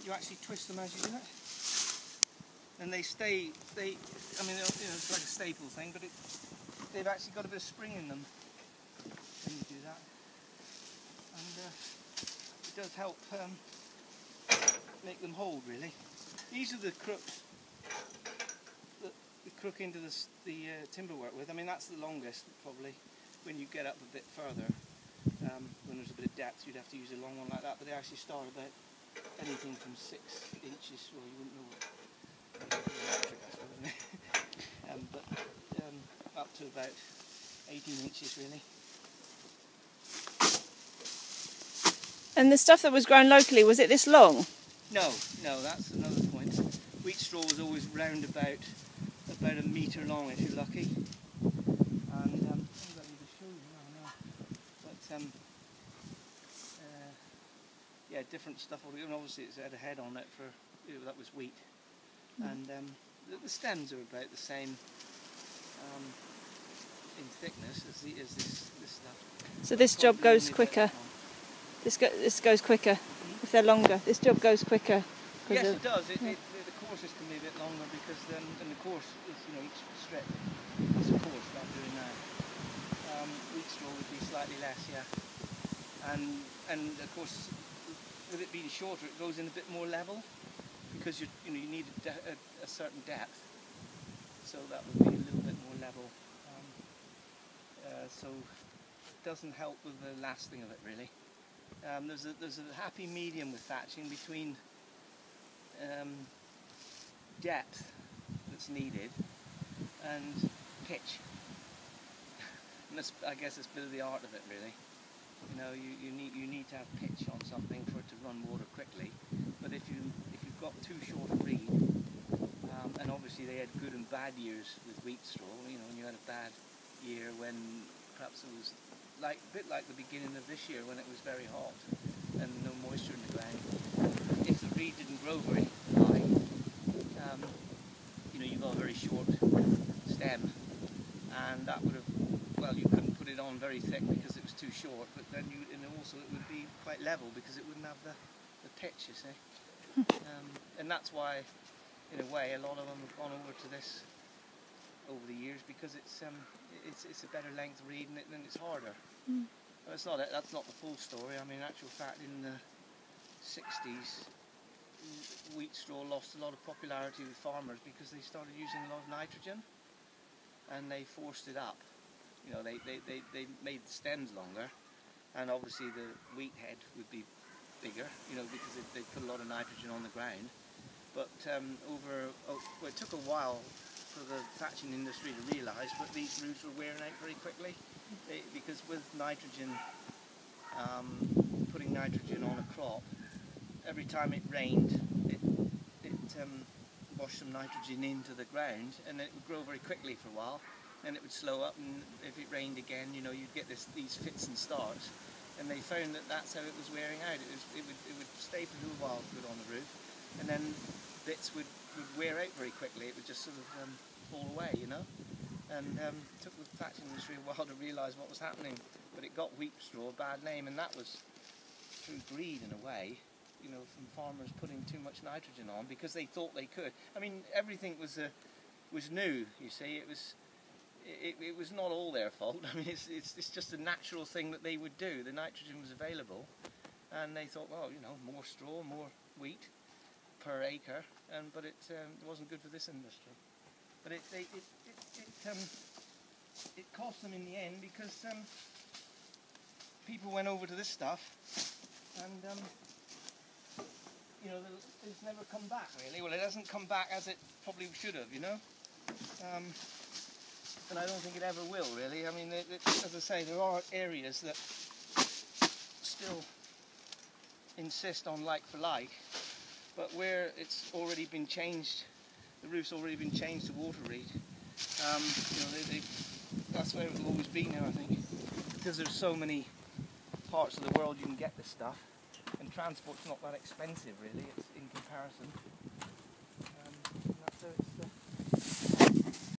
you actually twist them as you do it. And they stay, I mean, it's like a staple thing, but they've actually got a bit of spring in them when you do that. And it does help make them hold, really. These are the crooks that the crook into the timber work with. I mean, that's the longest, probably. When you get up a bit further, when there's a bit of depth, you'd have to use a long one like that, but they actually start about anything from 6 inches, well, you wouldn't know what electric, I suppose, isn't it? But up to about 18 inches, really. And the stuff that was grown locally, was it this long? No, that's another point. Wheat straw was always round about a metre long, if you're lucky. And yeah, different stuff. And obviously, it's had a head on it for that was wheat. And the stems are about the same in thickness as this stuff. So this job goes quicker. This goes quicker if they're longer. This job goes quicker. Yes, it does. The courses can be a bit longer because then, and the course is, each strip is a course that I'm doing now. Wheat straw would be slightly less, yeah. And of course, with it being shorter, it goes in a bit more level because you need a certain depth. So that would be a little bit more level. So it doesn't help with the lasting of it, really. There's a happy medium with thatching between depth that's needed and pitch. And that's, I guess, it's a bit of the art of it, really. You need to have pitch on something for it to run water quickly. But if you've got too short a reed, and obviously they had good and bad years with wheat straw. When you had a bad year when perhaps it was a bit like the beginning of this year when it was very hot and no moisture in the ground. If the reed didn't grow very high, you got a very short stem, and that would have, well, you couldn't put it on very thick because it was too short, but then and also it would be quite level because it wouldn't have the pitch, you see. And that's why, in a way, a lot of them have gone over to this over the years because it's a better length reed and it's harder. But that's not the full story. I mean, in actual fact, in the 60s, wheat straw lost a lot of popularity with farmers because they started using a lot of nitrogen, and they forced it up. They made the stems longer, and obviously the wheat head would be bigger, because they put a lot of nitrogen on the ground. But it took a while for the thatching industry to realise, but these roofs were wearing out very quickly because with nitrogen, putting nitrogen on a crop, every time it rained, it washed some nitrogen into the ground, and it would grow very quickly for a while, and it would slow up, and if it rained again, you'd get these fits and starts, and they found that that's how it was wearing out. It would stay for a little while good on the roof, and then bits would wear out very quickly. It would just sort of fall away, and it took the thatching industry a while to realise what was happening, but it got wheat straw a bad name, and that was through greed in a way, from farmers putting too much nitrogen on because they thought they could. I mean, everything was new, you see. It was not all their fault. I mean, it's just a natural thing that they would do. The nitrogen was available, and they thought, well, more straw, more wheat per acre, but it wasn't good for this industry. But it cost them in the end because people went over to this stuff, and it's never come back really. Well, it hasn't come back as it probably should have, and I don't think it ever will really. I mean, as I say, there are areas that still insist on like for like, but where it's already been changed, the roof's already been changed to water reed. That's where it will always be now, I think, because there's so many parts of the world you can get this stuff, and transport's not that expensive really. It's in comparison.